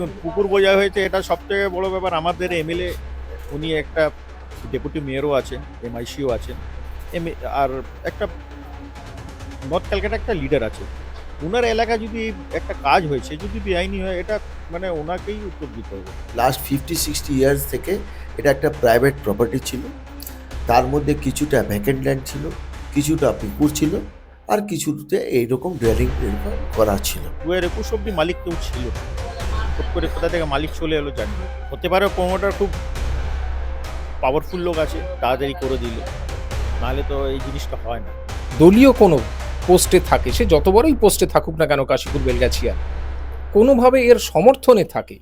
দেখুন, পুকুর বোঝা হয়েছে, এটা সবথেকে বড় ব্যাপার। আমাদের এমএলএ উনি একটা ডেপুটি মেয়রও আছেন, এমআইসিও আছেন, আর একটা নর্থ ক্যালকাটা একটা লিডার আছে। উনার এলাকা যদি একটা কাজ হয়েছে, যদি বেআইনি হয়, এটা মানে ওনাকেই উত্তর দিতে হবে। লাস্ট 50-60 ইয়ার্স থেকে এটা একটা প্রাইভেট প্রপার্টি ছিল। তার মধ্যে কিছুটা ভ্যাকেন্ট ল্যান্ড ছিল, কিছুটা পুকুর ছিল, আর কিছুতে এইরকম ড্রেলিং করা ছিল। 2021 অব্দি মালিক কেউ ছিল না। হুট করে কোথা থেকে মালিক চলে এলো জানি না। হতে পারে প্রমোটার খুব পাওয়ারফুল লোক আছে, তাড়াতাড়ি করে দিল, নাহলে তো এই জিনিসটা হয় না। দলীয় কোনো পোস্টে থাকে, সে যত বড়ই পোস্টে থাকুক না কেন কাশীপুর বেলগাছিয়া, কোনোভাবে এর সমর্থনে থাকে,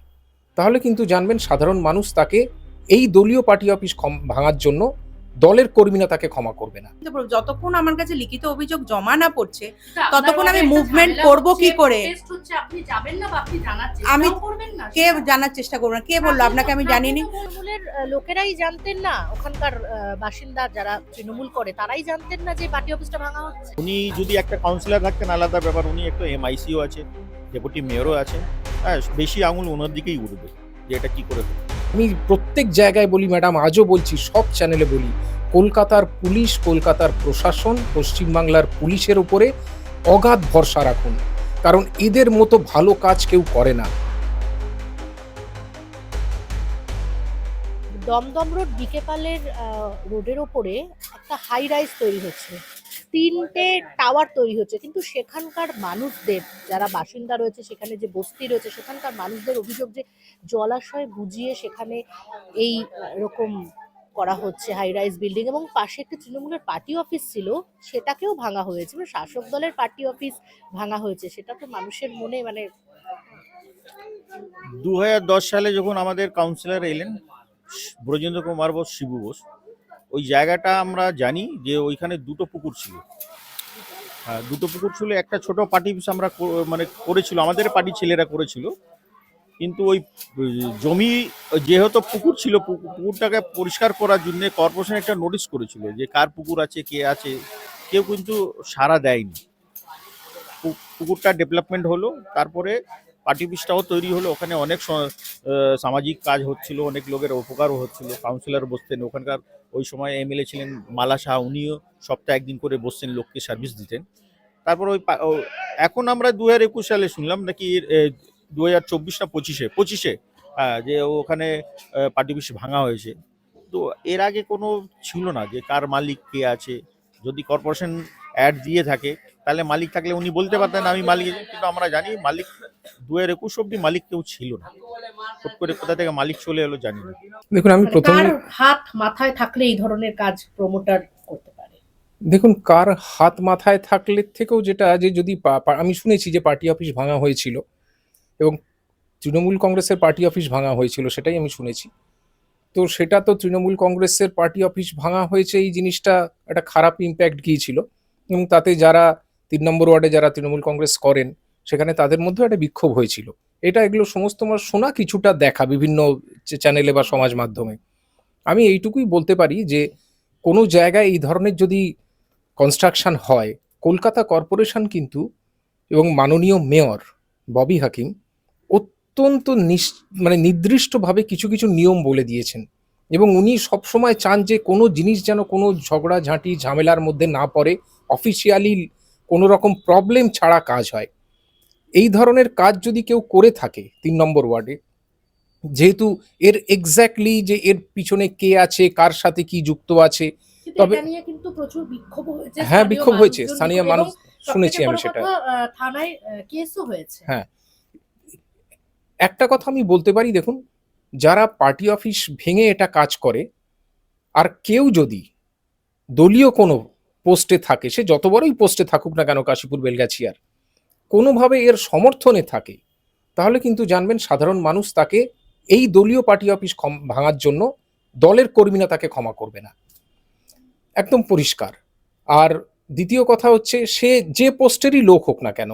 তাহলে কিন্তু জানবেন সাধারণ মানুষ তাকে এই দলীয় পার্টি অফিস ভাঙার জন্য দলের কর্মীরা তাকে ক্ষমা করবে না। যতক্ষণ আমার কাছে লিখিত অভিযোগ জমা না পড়ছে ততক্ষণ আমি মুভমেন্ট করব কি করে? আপনি যাবেন না বা আপনি জানার আমি চেষ্টাও করবেন না? কে জানার চেষ্টা করবো না? কে বললো আপনাকে? আমি জানিনি। তৃণমূলের লোকেরাই জানতেন না, ওখানকার বাসিন্দা যারা তৃণমূল করে তারাই জানতেন না যে পার্টি অফিসটা ভাঙা হচ্ছে। উনি যদি একটা কাউন্সিলর থাকতেন আলাদা ব্যাপার, উনি একটা এমআইসিও আছে, ডেপুটি মেয়রও আছে, হ্যাঁ, বেশি আঙুল ওনার দিকেই উঠবে যে এটা কি করে হবে। আমি প্রত্যেক জায়গায় বলি ম্যাডাম, আজও বলছি, সব চ্যানেলে বলি, কলকাতার পুলিশ, কলকাতার প্রশাসন, পশ্চিমবাংলার পুলিশের উপরে অগাধ ভরসা রাখুন, কারণ এদের মতো ভালো কাজ কেউ করে না। দমদম রোড বিকেপালের রোডের ওপরে একটা হাই রাইজ তৈরি হচ্ছে, 3টে টাওয়ার তৈরি হচ্ছে, কিন্তু সেখানকার মানুষদের যারা বাসিন্দা রয়েছে, সেখানে যে বস্তি রয়েছে, সেখানকার মানুষদের অভিযোগ যে জলাশয় বুঝিয়ে সেখানে এই রকম করা হচ্ছে হাই রাইজ বিল্ডিং, এবং পাশে একটা তৃণমূলের পার্টি অফিস ছিল, সেটাকেও ভাঙা হয়েছে, মানে শাসক দলের পার্টি অফিস ভাঙা হয়েছে। সেটা তো মানুষের মনে মানে 2010 সালে যখন আমাদের কাউন্সিলর এলেন ব্রজেন্দ্র কুমার বোস, শিবু বোস, ওই জায়গাটা আমরা জানি যে ওইখানে দুটো পুকুর ছিল। হ্যাঁ, দুটো পুকুর ছিল। একটা ছোট পার্টি আমরা মানে করেছিল, আমাদের পার্টি ছেলেরা করেছিল, কিন্তু ওই জমি যেহেতু পুকুর ছিল, পুকুরটাকে পরিষ্কার করার জন্য কর্পোরেশন একটা নোটিশ করেছিল যে কার পুকুর আছে, কে আছে, কেউ কিন্তু সাড়া দেয়নি। পুকুরটা ডেভেলপমেন্ট হলো, তারপরে পার্টি অফিসটাও তৈরি হলো, ওখানে অনেক সামাজিক কাজ হচ্ছিল, অনেক লোকের উপকারও হচ্ছিল। কাউন্সিলর বসতেন ওখানকার, ওই সময় এমএলএ ছিলেন মালা শাহ, উনিও সপ্তাহে একদিন করে বসতেন, লোককে সার্ভিস দিতেন। তারপর এখন আমরা 2021 সালে শুনলাম নাকি 2024 না 25-এ যে ওখানে পার্টি অফিস ভাঙা হয়েছে। তো এর আগে কোনো ছিল না যে কার মালিক কে আছে। যদি কর্পোরেশন অ্যাড দিয়ে থাকে তাহলে মালিক থাকলে উনি বলতে পারতেন আমি মালিক, কিন্তু আমরা জানি মালিক 2021 অব্দি মালিক কেউ ছিল না। হুট করে কোথা থেকে মালিক চলে এলো জানি না। দেখুন, আমি প্রথমে কার হাত মাথায় থাকলে এই ধরনের কাজ প্রমোটার করতে পারে? দেখুন, কার হাত মাথায় থাকলে থেকেও যেটা, যে যদি আমি শুনেছি যে পার্টি অফিস ভাঙা হয়েছিল এবং তৃণমূল কংগ্রেসের পার্টি অফিস ভাঙা হয়েছিল, সেটাই আমি শুনেছি। তো সেটা তো তৃণমূল কংগ্রেসের পার্টি অফিস ভাঙা হয়েছে, এই জিনিসটা একটা খারাপ ইম্প্যাক্ট গিয়েছিল, এবং তাতে যারা 3 নম্বর ওয়ার্ডে যারা তৃণমূল কংগ্রেস করেন, সেখানে তাদের মধ্যে একটা বিক্ষোভ হয়েছিল। এগুলো সমস্ত আমার শোনা, কিছুটা দেখা বিভিন্ন চ্যানেলে বা সমাজ মাধ্যমে। আমি এইটুকুই বলতে পারি যে কোনো জায়গায় এই ধরনের যদি কনস্ট্রাকশন হয়, কলকাতা কর্পোরেশন কিন্তু এবং মাননীয় মেয়র ববি হাকিম অত্যন্ত মানে নির্দিষ্টভাবে কিছু কিছু নিয়ম বলে দিয়েছেন, এবং উনি সবসময় চান যে কোনো জিনিস যেন কোনো ঝগড়াঝাঁটি ঝামেলার মধ্যে না পড়ে, অফিসিয়ালি কোনো রকম প্রবলেম ছাড়া কাজ হয়। এই ধরনের কাজ যদি কেউ করে থাকে 3 নম্বর ওয়ার্ডে, যেহেতু এর এক্স্যাক্টলি যে এর পিছনে কে আছে, কার সাথে কি যুক্ত আছে, তবে এটা নিয়ে কিন্তু প্রচুর বিক্ষোভ হয়েছে। হ্যাঁ, বিক্ষোভ হয়েছে, মানুষজন স্থানীয় বিক্ষোভ, মানুষ, এবং শুনেছি সবথেকে আমি বড় সেটা। কথা, থানায় কেসও হয়েছে। হ্যাঁ, একটা কথা আমি বলতে পারি, দেখুন, যারা পার্টি অফিস ভেঙে এটা কাজ করে, আর কেউ যদি দলীয় কোনো পোস্টে থাকে, সে যত বড়ই পোস্টে থাকুক না কেন কাশীপুর বেলগাছিয়ার, কোনোভাবে এর সমর্থনে থাকে, তাহলে কিন্তু জানবেন সাধারণ মানুষ তাকে এই দলীয় পার্টি অফিস ভাঙার জন্য দলের কর্মীরা তাকে ক্ষমা করবে না, একদম পরিষ্কার। আর দ্বিতীয় কথা হচ্ছে, সে যে পোস্টেরই লোক হোক না কেন,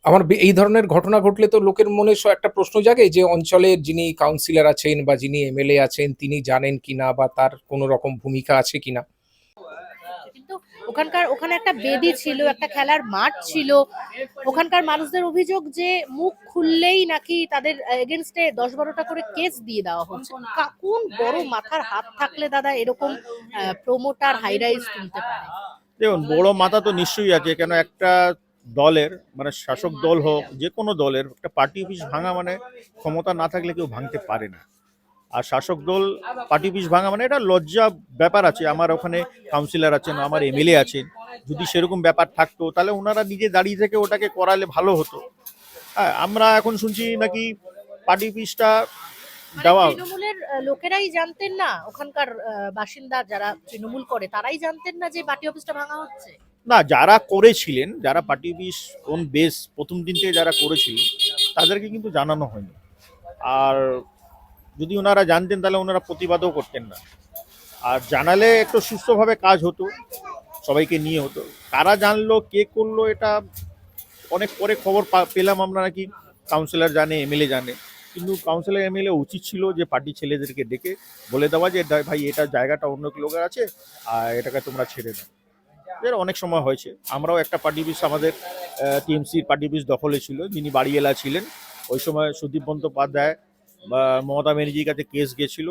আমার এই ধরনের ঘটনা ঘটলে তো লোকের মনে একটা প্রশ্ন জাগে যে অঞ্চলের যিনি কাউন্সিলর আছেন বা যিনি এমএলএ আছেন, তিনি জানেন কিনা বা তার কোনো রকম ভূমিকা আছে কিনা। কিন্তু ওখানে একটা বেদি ছিল, একটা খেলার মাঠ ছিল। ওখানকার মানুষদের অভিযোগ যে মুখ খুললেই নাকি তাদের এগেনস্টে 10-12টা করে কেস দিয়ে দেওয়া হচ্ছে। কোন বড় মাথার হাত থাকলে দাদা এরকম প্রমোটার হাই রাইজ তুলতে পারে? দেখুন, বড় মাথা তো নিশ্চয়ই আছে, কেন একটা দলের মানে শাসক দল হোক যে কোনো দলের একটা পার্টি অফিস ভাঙা মানে ক্ষমতা না থাকলে কেউ ভাঙতে পারে না। আর শাসক দল পার্টি অফিস ভাঙা মানে এটা লজ্জা ব্যাপার আছে। আমার ওখানে কাউন্সিলর আছেন, আমার এমএলএ আছেন, যদি সেরকম ব্যাপার থাকতো তাহলে ওনারা নিজে দাঁড়িয়ে থেকে ওটাকে করালে ভালো হতো। হ্যাঁ, আমরা এখন শুনছি নাকি পার্টি অফিসটা দেওয়া। তৃণমূলের লোকেরাই জানতেন না, ওখানকার বাসিন্দা যারা তৃণমূল করে তারাই জানতেন না যে পার্টি অফিসটা ভাঙা হচ্ছে? না, যারা করেছিলেন, যারা পার্টি অফিস কোন বেস প্রথম দিন থেকে যারা করেছিলেন তাদেরকে কিন্তু জানানো হয়নি। আর যদি ওনারা জানতেন তাহলে ওনারা প্রতিবাদও করতেন না। আর জানালে একটু সুস্থভাবে কাজ হতো, সবাইকে নিয়ে হতো। কারা জানলো, কে করলো, এটা অনেক পরে খবর পেলাম আমরা নাকি কাউন্সিলর জানে, এমএলএ জানে। কিন্তু কাউন্সিলর এমএলএ উচিত ছিল যে পার্টি ছেলেদেরকে ডেকে বলে দেওয়া যে ভাই এটা জায়গাটা অন্য লোকের আছে, আর এটাকে তোমরা ছেড়ে দাও। এর অনেক সময় হয়েছে, আমরাও একটা পার্টি অফিস আমাদের টিএমসির পার্টি অফিস দখলে ছিল, যিনি বাড়িওয়ালা ছিলেন ওই সময় সুদীপ বন্দ্যোপাধ্যায় বা মমতা ব্যানার্জির কাছে কেস গেছিল।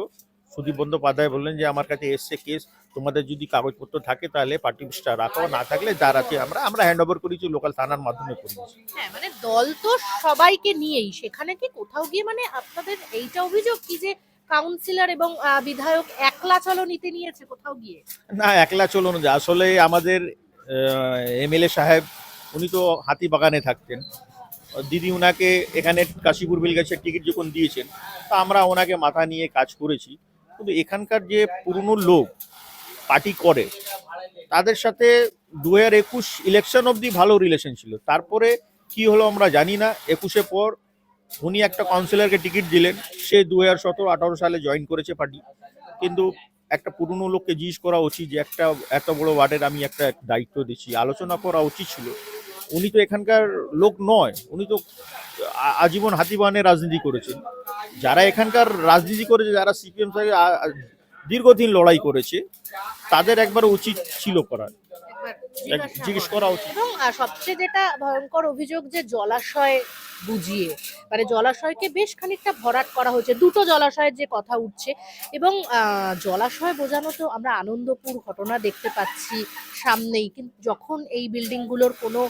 সুদীপ বন্দ্যোপাধ্যায় বললেন যে আমার কাছে এসছে কেস, তোমাদের যদি কাগজপত্র থাকে তাহলে পার্টি অফিসটা রাখো, না থাকলে যার আছে আমরা হ্যান্ড ওভার করেছি, লোকাল থানার মাধ্যমে করেছি। হ্যাঁ, মানে দল তো সবাইকে নিয়েই, সেখানে কি কোথাও গিয়ে মানে আপনাদের এইটা অভিযোগ কি যে কাউন্সিলর এবং বিধায়ক একলা চলো নিতে নিয়েছে কোথাও গিয়ে? না, একলা চলুন, আসলে আমাদের এমএলএ সাহেব উনি তো হাতিবাগানে থাকতেন। দিদি উনাকে এখানে কাশীপুর বেলগাছিয়ার টিকিট যখন দিয়েছেন তা আমরা ওনাকে মাথা নিয়ে কাজ করেছি। কিন্তু এখানকার যে পুরনো লোক পার্টি করে তাদের সাথে 2021 ইলেকশন অবধি ভালো রিলেশন ছিল। তারপরে কি হলো আমরা জানি না। 21-এ পর উনি একটা কাউন্সিলরকে টিকিট দিলেন, সে 2017-18 সালে জয়েন করেছে পার্টি। কিন্তু একটা পুরনো লোককে জিজ্ঞেস করা উচিত যে একটা এত বড় ওয়ার্ডের আমি একটা দায়িত্ব দিচ্ছি, আলোচনা করা উচিত ছিল। উনি তো এখানকার লোক নয়, উনি তো আজীবন হাতিবাগানে রাজনীতি করেছেন। যারা এখানকার রাজনীতি করেছে, যারা সিপিএম থেকে দীর্ঘদিন লড়াই করেছে, তাদের একবার উচিত ছিল করার, জিজ্ঞেস করা উচিত। এবং সবচেয়ে যেটা ভয়ঙ্কর অভিযোগ যে জলাশয় বুঝিয়ে, মানে জলাশয়কে বেশ খানিকটা ভরাট করা হয়েছে, দুটো জলাশয়ের যে কথা উঠছে। এবং জলাশয় বোঝানো তো আমরা আনন্দপুর ঘটনা দেখতে পাচ্ছি সামনেই, কিন্তু যখন এই বিল্ডিং গুলোর কোনো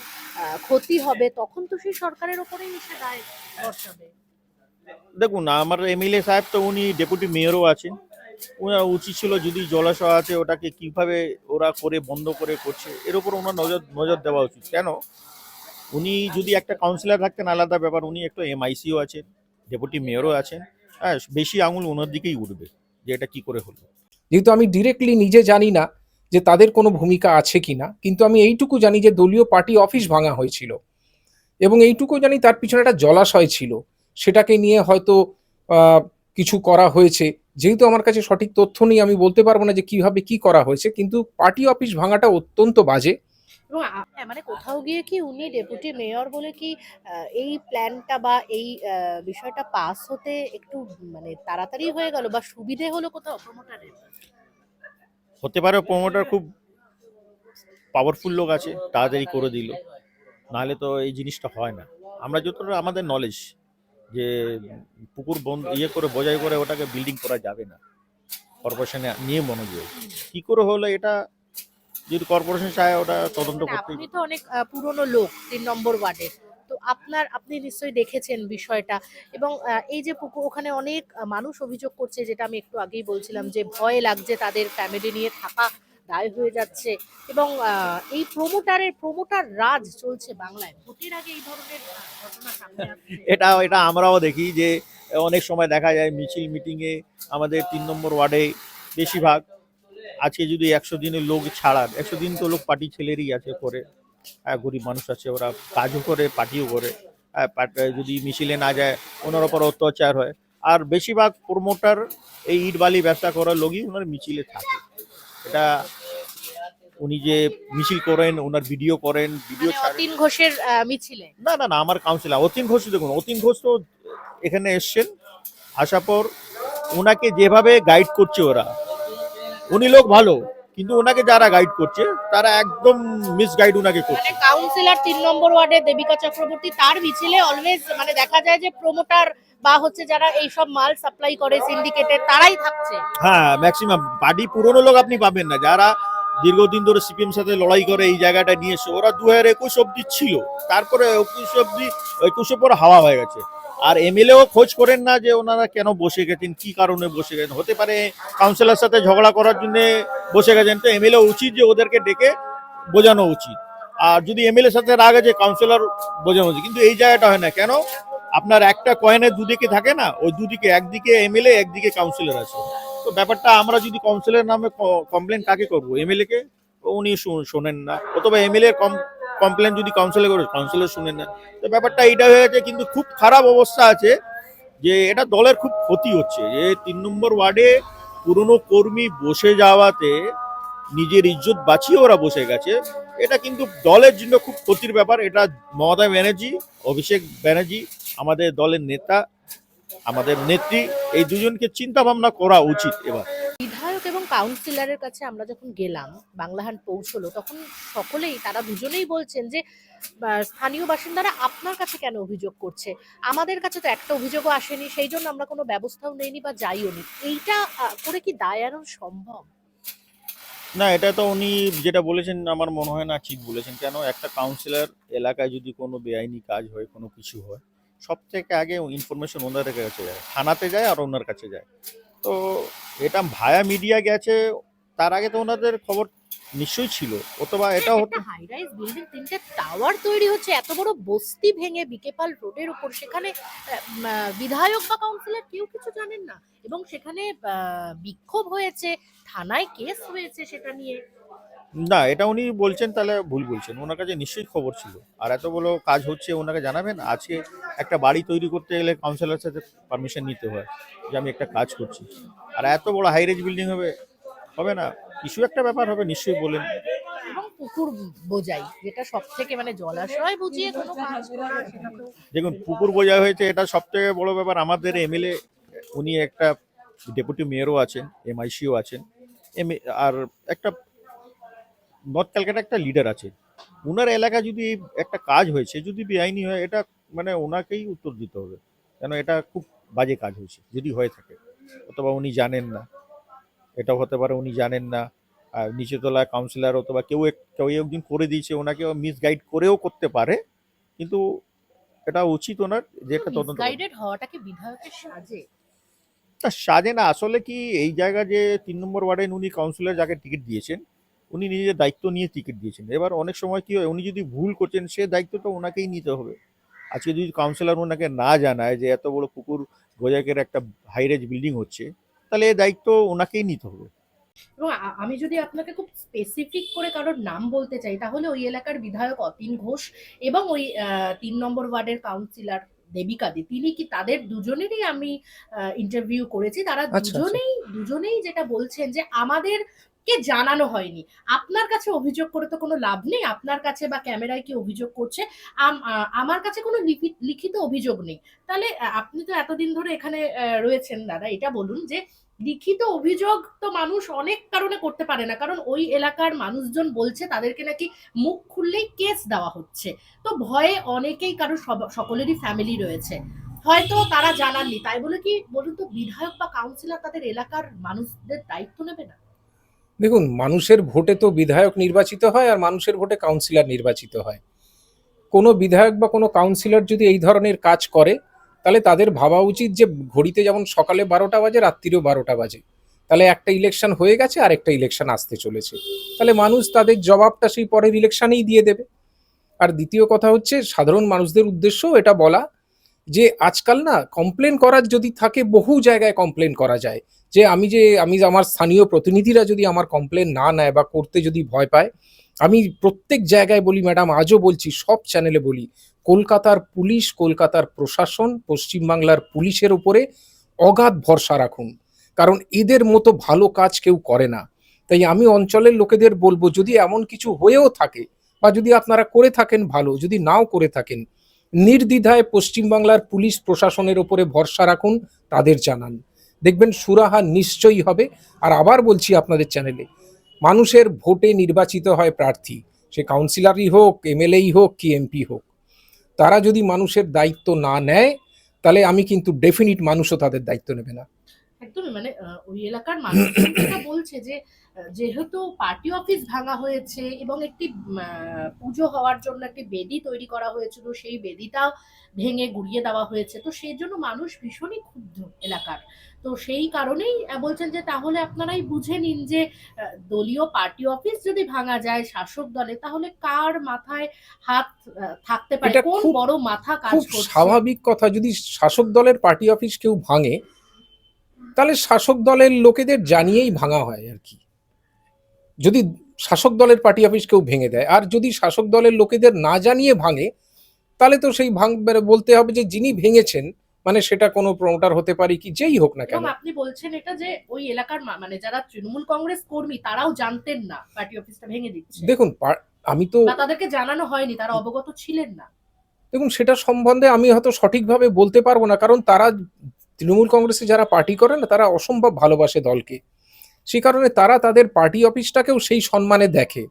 ক্ষতি হবে তখন তো সেই সরকারের ওপরেই এসে দায় বর্তাবে। দেখুন, আমার এমএলএ সাহেব তো উনি ডেপুটি মেয়রও আছেন, ওনার উচিত ছিল যদি জলাশয় আছে ওটাকে কিভাবে ওরা করে বন্ধ করে করছে এর উপর ওনার নজর দেওয়া উচিত। কেন, উনি যদি একটা কাউন্সিলর থাকতেন আলাদা ব্যাপার, উনি একটা এমআইসিও আছেন, ডেপুটি মেয়রও আছেন। হ্যাঁ, বেশি আঙুল ওনার দিকেই উঠবে যে এটা কি করে হলো। যেহেতু আমি ডিরেক্টলি নিজে জানি না যে তাদের কোনো ভূমিকা আছে কিনা, কিন্তু আমি এইটুকু জানি যে দলীয় পার্টি অফিস ভাঙা হয়েছিল এবং এইটুকু জানি তার পিছনে একটা জলাশয় ছিল, সেটাকে নিয়ে হয়তো কিছু করা হয়েছে। যেহেতু আমার কাছে সঠিক তথ্য নেই, আমি বলতে পারবো না যে কিভাবে কি করা হয়েছে, কিন্তু পার্টি অফিস ভাঙাটা অত্যন্ত বাজে। এবং মানে কোথাও গিয়ে কি উনি ডেপুটি মেয়র বলে কি এই প্ল্যানটা বা এই বিষয়টা পাস হতে একটু মানে তাড়াতাড়ি হয়ে গেল বা সুবিধে হলো কোথাও প্রমোটারের? হতে পারে প্রমোটার খুব পাওয়ারফুল লোক আছে, তাড়াতাড়ি করে দিল, নাহলে তো এই জিনিসটা হয় না। আমরা যতটা আমাদের নলেজ যে পুকুর বন্ধ করে বজায় করে ওটাকে বিল্ডিং করা যাবে না, কর্পোরেশনে নিয়ম অনুযায়ী কি করে হলো এটা যদি কর্পোরেশন চায় ওটা তদন্ত মানে করতে। আপনি তো অনেক পুরনো লোক 3 নম্বর ওয়ার্ডের, তো আপনি নিশ্চয়ই দেখেছেন বিষয়টা। এবং এই যে পুকুর, ওখানে অনেক মানুষ অভিযোগ করছে, যেটা আমি একটু আগেই বলছিলাম, যে ভয় লাগছে তাদের ফ্যামিলি নিয়ে থাকা দায় হয়ে যাচ্ছে। এবং এই প্রমোটার রাজ চলছে বাংলায়, ভোটের আগে এই ধরনের ঘটনা সামনে আসছে। এটা আমরাও দেখি যে অনেক সময় দেখা যায় মিছিল মিটিংয়ে আমাদের 3 নম্বর ওয়ার্ডে বেশিরভাগ আজকে যদি 100 দিনের লোক ছাড়ার, 100 দিন তো লোক পার্টি ছেলেরই আছে করে, গরিব মানুষ আছে, ওরা কাজও করে পার্টিও করে। যদি মিছিলে না যায় ওনার ওপর অত্যাচার হয়। আর বেশিরভাগ প্রমোটার এই ইট বালি ব্যবসা করার লোকই ওনার মিছিলে থাকে। এটা উনি যে মিছিল করেন, ওনার ভিডিও করেন, ভিডিও মানে অতীন ঘোষের মিছিলে? না, আমার কাউন্সিলর অতীন ঘোষ, দেখুন অতীন ঘোষ তো এখানে এসছেন, আসার পর ওনাকে যেভাবে গাইড করছে ওরা, উনি লোক ভালো, কিন্তু ওনাকে যারা গাইড করছে তারা একদম মিসগাইড ওনাকে করছে। মানে কাউন্সিলর 3 নম্বর ওয়ার্ডে দেবিকা চক্রবর্তী, তার মিছিলে অলওয়েজ মানে দেখা যায় যে প্রমোটার বা হচ্ছে যারা এইসব মাল সাপ্লাই করে সিন্ডিকেটের তারাই থাকছে। হ্যাঁ, ম্যাক্সিমাম পার্টি পুরনো লোক আপনি পাবেন না, যারা দীর্ঘদিন ধরে সিপিএম সাথে লড়াই করে এই জায়গাটা নিয়ে এসে ওরা 2021 অব্দি ছিল, তারপরে 21 পর হাওয়া হয়ে গেছে। আর এমএলএও খোঁজ করেন না যে ওনারা কেন বসে গেছেন, কি কারণে বসে গেছেন। হতে পারে কাউন্সিলর সাথে ঝগড়া করার জন্য বসে গেছেন, তো এমএলএ উচিত যে ওদেরকে ডেকে বোঝানো উচিত। আর যদি এমএলএ সাথে রাগ আছে কাউন্সিলর বোঝানো উচিত, কিন্তু এই জায়গাটা হয় না কেন। আপনার একটা কয়েনের দুদিকে থাকে না, ওই দুদিকে একদিকে এমএলএ একদিকে কাউন্সিলর আছে। তো ব্যাপারটা আমরা যদি কাউন্সিলর নামে কমপ্লেন কাকে করবো, এমএলএ কে, উনি শোনেন না, অথবা এমএলএ কমপ্লেন যদি কাউন্সিলর করে কাউন্সিলর শুনেন না। তো ব্যাপারটা এইটা হয়ে গেছে, কিন্তু খুব খারাপ অবস্থা আছে যে এটা দলের খুব ক্ষতি হচ্ছে যে 3 নম্বর ওয়ার্ডে পুরনো কর্মী বসে যাওয়াতে নিজের ইজ্জত বাঁচিয়ে ওরা বসে গেছে। এটা কিন্তু দলের জন্য খুব ক্ষতির ব্যাপার। এটা মমতা ব্যানার্জি, অভিষেক ব্যানার্জি, আমাদের দলের নেতা, আমাদের নেত্রী, এই দুজনকে চিন্তা ভাবনা করা উচিত। এবার বিধায়ক এবং কাউন্সিলরের কাছে আমরা যখন গেলাম, বাংলাহাট পৌঁছলো, তখন সকলেই তারা দুজনেই বলছেন যে স্থানীয় বাসিন্দারা আপনার কাছে কেন অভিযোগ করছে, আমাদের কাছে তো একটা অভিযোগও আসেনি, সেই জন্য আমরা কোনো ব্যবস্থাও নেইনি বা যাইও নি। এইটা করে কি দায় এড়ানো সম্ভব? না, এটা তো উনি যেটা বলেছেন আমার মনে হয় না ঠিক বলেছেন। কেন, একটা কাউন্সিলর এলাকায় যদি কোনো বেআইনি কাজ হয়, কোনো কিছু হয়, সব থেকে আগে ইনফরমেশন ওনাদের কাছে যায়, থানাতে যায় আর ওনার কাছে যায়। তো এটা ভায়া মিডিয়া গেছে, তার আগে তো ওনাদের খবর নিশ্চয়ই ছিল, অথবা এটাও হতো। একটা হাই রাইজ বিল্ডিং, 3টে টাওয়ার তৈরি হচ্ছে এত বড় বস্তি ভেঙে বিকেপাল রোডের উপর, সেখানে বিধায়ক বা কাউন্সিলর কেউ কিছু জানেন না, এবং সেখানে বিক্ষোভ হয়েছে, থানায় কেস হয়েছে সেটা নিয়ে। না, এটা উনি বলছেন তাহলে ভুল বলছেন, ওনার কাছে নিশ্চয়ই খবর ছিল। আর এত বড় কাজ হচ্ছে ওনাকে জানাবেন। আজকে একটা বাড়ি তৈরি করতে গেলে কাউন্সিলরের সাথে পারমিশন নিতে হয় যে আমি একটা কাজ করছি, আর এত বড় হাই রেজ বিল্ডিং হবে না, কিছু একটা ব্যাপার হবে, নিশ্চয়ই বলেন। এবং পুকুর বোঝাই, যেটা সব থেকে মানে জলাশয় বুঝিয়ে কোনো কাজ করা, সেটা তো দেখুন, পুকুর বোঝা হয়েছে, এটা সব থেকে বড় ব্যাপার। আমাদের এমএলএ উনি একটা ডেপুটি মেয়রও আছেন, এমআইসিও আছেন, আর একটা নর্থ ক্যালকাটা একটা লিডার আছে। ওনার এলাকা যদি একটা কাজ হয়েছে, যদি বেআইনি হয়, এটা মানে ওনাকেই উত্তর দিতে হবে, কেন এটা খুব বাজে কাজ হয়েছে যদি হয়ে থাকে। অথবা উনি জানেন না, এটাও হতে পারে উনি জানেন না, আর নিচে তলায় কাউন্সিলর অথবা কেউ একদিন করে দিয়েছে, ওনাকে মিসগাইড করেও করতে পারে। কিন্তু এটা উচিত ওনার যে এটা তদন্ত করা। মিসগাইডেড হওয়াটা কি বিধায়কের সাজে? তা সাজে না, আসলে কি এই জায়গা যে 3 নম্বর ওয়ার্ডে উনি কাউন্সিলর যাকে টিকিট দিয়েছেন, উনি নিজের দায়িত্ব নিয়ে টিকিট দিয়েছেন। এবার অনেক সময় কি হয়, উনি যদি ভুল করছেন সে দায়িত্বটা ওনাকেই নিতে হবে। আজকে যদি কাউন্সিলর ওনাকে না জানায় যে এত বড় পুকুর গোজাকের একটা হাইরেজ বিল্ডিং হচ্ছে, তাহলে এই দায়িত্ব ওনাকেই নিতে হবে। এবং আমি যদি আপনাকে খুব স্পেসিফিক করে কারোর নাম বলতে চাই, তাহলে ওই এলাকার বিধায়ক অতীন ঘোষ এবং ওই 3 নম্বর ওয়ার্ডের কাউন্সিলর দেবিকা দি, তিনি কি, তাদের দুজনেরই আমি ইন্টারভিউ করেছি, তারা আচ্ছা। দুজনেই যেটা বলছেন যে আমাদের কে জানানো হয়নি। আপনার কাছে অভিযোগ করে তো কোনো লাভ নেই, আপনার কাছে বা ক্যামেরায় কি অভিযোগ করছে, আমার কাছে কোনো লিখিত অভিযোগ নেই। তাহলে আপনি তো এতদিন ধরে এখানে রয়েছেন দাদা, এটা বলুন যে লিখিত অভিযোগ তো মানুষ অনেক কারণে করতে পারে না, কারণ ওই এলাকার মানুষজন বলছে তাদেরকে নাকি মুখ খুললেই কেস দেওয়া হচ্ছে। তো ভয়ে অনেকেই, কারণ সকলেরই ফ্যামিলি রয়েছে, হয়তো তারা জানাননি, তাই বলে কি বলুন তো বিধায়ক বা কাউন্সিলর তাদের এলাকার মানুষদের দায়িত্ব নেবে না? দেখুন, মানুষের ভোটে তো বিধায়ক নির্বাচিত হয় আর মানুষের ভোটে কাউন্সিলর নির্বাচিত হয়। কোনো বিধায়ক বা কোনো কাউন্সিলর যদি এই ধরনের কাজ করে, তাহলে তাদের ভাবা উচিত যে ঘড়িতে যেমন সকালে 12টা বাজে, রাত্রিরেও 12টা বাজে, তাহলে একটা ইলেকশন হয়ে গেছে আর একটা ইলেকশন আসতে চলেছে, তাহলে মানুষ তাদের জবাবটা সেই পরের ইলেকশনেই দিয়ে দেবে। আর দ্বিতীয় কথা হচ্ছে, সাধারণ মানুষদের উদ্দেশ্যও এটা বলা যে আজকাল না কমপ্লেন করার যদি থাকে, বহু জায়গায় কমপ্লেন করা যায়। যে আমি আমার স্থানীয় প্রতিনিধিরা যদি আমার কমপ্লেন না নেয় বা করতে যদি ভয় পায়, আমি প্রত্যেক জায়গায় বলি, ম্যাডাম, আজও বলছি, সব চ্যানেলে বলি, কলকাতার পুলিশ, কলকাতার প্রশাসন, পশ্চিমবাংলার পুলিশের ওপরে অগাধ ভরসা রাখুন, কারণ এদের মতো ভালো কাজ কেউ করে না। তাই আমি অঞ্চলের লোকেদের বলবো, যদি এমন কিছু হয়েও থাকে বা যদি আপনারা করে থাকেন ভালো, যদি নাও করে থাকেন, নির্দ্বিধায় পশ্চিমবাংলার পুলিশ প্রশাসনের ওপরে ভরসা রাখুন, তাদের জানান, দেখবেন সুরাহা নিশ্চয়ই হবে। আর আবার বলছি আপনাদের চ্যানেলে, মানুষের ভোটে নির্বাচিত হয় প্রার্থী, সে কাউন্সিলরই হোক, এমএলএই হোক কি এমপি হোক, তারা যদি মানুষের দায়িত্ব না নেয় তাহলে আমি কিন্তু ডেফিনিট মানুষও তাদের দায়িত্ব নেবে না। একদমই, মানে ওই এলাকার মানুষ যেটা বলছে যে যেহেতু পার্টি অফিস ভাঙা হয়েছে এবং একটি পুজো হওয়ার জন্য একটি বেদি তৈরি করা হয়েছিল, সেই বেদিটাও ভেঙে গুড়িয়ে দেওয়া হয়েছে, তো সেই জন্য মানুষ ভীষণই ক্ষুব্ধ এলাকার। তো সেই কারণেই বলছেন যে তাহলে আপনারাই বুঝে নিন যে দলীয় পার্টি অফিস যদি ভাঙা যায় শাসক দলে, তাহলে কার মাথায় হাত থাকতে পারে, এটা কোন খুব বড় মাথা কাজ খুব করছে। স্বাভাবিক কথা, যদি শাসক দলের পার্টি অফিস কেউ ভাঙে তাহলে শাসক দলের লোকেদের জানিয়েই ভাঙা হয় আর কি। যদি শাসক দলের পার্টি অফিস কেউ ভেঙে দেয়, আর যদি শাসক দলের লোকেদের না জানিয়ে ভাঙে, তাহলে তো সেই বলতে হবে যে যিনি ভেঙেছেন, মানে সেটা কোনো প্রমোটার হতে পারে কি যেই হোক না কেন। এবং আপনি বলছেন এটা যে ওই এলাকার মানে যারা তৃণমূল কংগ্রেস কর্মী তারাও জানতেন না পার্টি অফিসটা ভেঙে দিচ্ছে, দেখুন আমি তো, বা তাদেরকে জানানো হয়নি, তারা অবগত ছিলেন না। দেখুন সেটা সম্বন্ধে আমি হয়তো সঠিকভাবে বলতে পারবো না, কারণ তারা তৃণমূল কংগ্রেসে যারা পার্টি করে না, তারা অসম্ভব ভালোবাসে দলকে, সেই কারণে তারা তাদের পার্টি অফিসটাকেও সেই সম্মানে দেখে।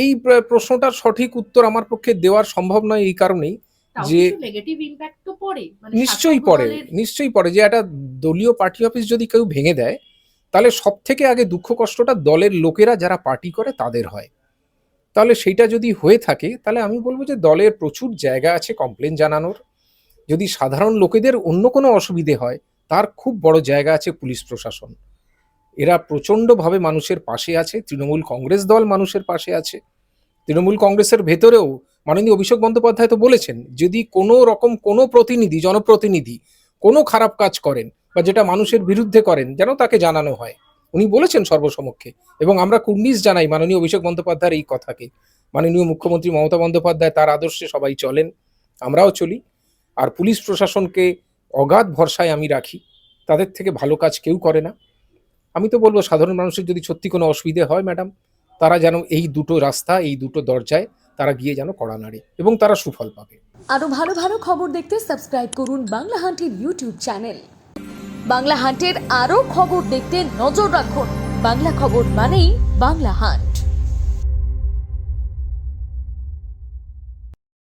এই প্রশ্নটার সঠিক উত্তর আমার পক্ষে দেওয়ার সম্ভব নয় এই কারণেই যে নেগেটিভ ইমপ্যাক্ট তো পড়ে, মানে নিশ্চয়ই পড়ে, নিশ্চয়ই পড়ে, যে একটা দলীয় পার্টি অফিস যদি কেউ ভেঙে দেয় তাহলে সব থেকে আগে দুঃখ কষ্টটা দলের লোকেরা যারা পার্টি করে তাদের হয়। তাহলে সেইটা যদি হয়ে থাকে তাহলে আমি বলবো যে দলের প্রচুর জায়গা আছে কমপ্লেন জানানোর। যদি সাধারণ লোকেদের অন্য কোনো অসুবিধে হয়, তার খুব বড় জায়গা আছে পুলিশ প্রশাসন। এরা প্রচণ্ডভাবে মানুষের পাশে আছে, তৃণমূল কংগ্রেস দল মানুষের পাশে আছে। তৃণমূল কংগ্রেসের ভেতরেও মাননীয় অভিষেক বন্দ্যোপাধ্যায় তো বলেছেন, যদি কোনো রকম কোনো প্রতিনিধি, জনপ্রতিনিধি কোনো খারাপ কাজ করেন বা যেটা মানুষের বিরুদ্ধে করেন, যেন তাকে জানানো হয়। উনি বলেছেন সর্বসমক্ষে, এবং আমরা কুর্নিশ জানাই মাননীয় অভিষেক বন্দ্যোপাধ্যায়ের এই কথাকে। মাননীয় মুখ্যমন্ত্রী মমতা বন্দ্যোপাধ্যায় তার আদর্শে সবাই চলেন, আমরাও চলি। আর পুলিশ প্রশাসনকে অগাধ ভরসায় আমি রাখি, তাদের থেকে ভালো কাজ কেউ করে না। আমি তো বলবো সাধারণ মানুষের যদি সত্যি কোনো অসুবিধে হয় ম্যাডাম, তারা যেন এই দুটো রাস্তা, এই দুটো দরজায় তারা গিয়ে যেন কড়া নাড়ে এবং তারা সুফল পাবে। আরো ভালো ভালো খবর দেখতে সাবস্ক্রাইব করুন বাংলা হান্টের ইউটিউব চ্যানেল। বাংলা হান্টের আরো খবর দেখতে নজর রাখুন। বাংলা খবর মানেই বাংলা হান্ট।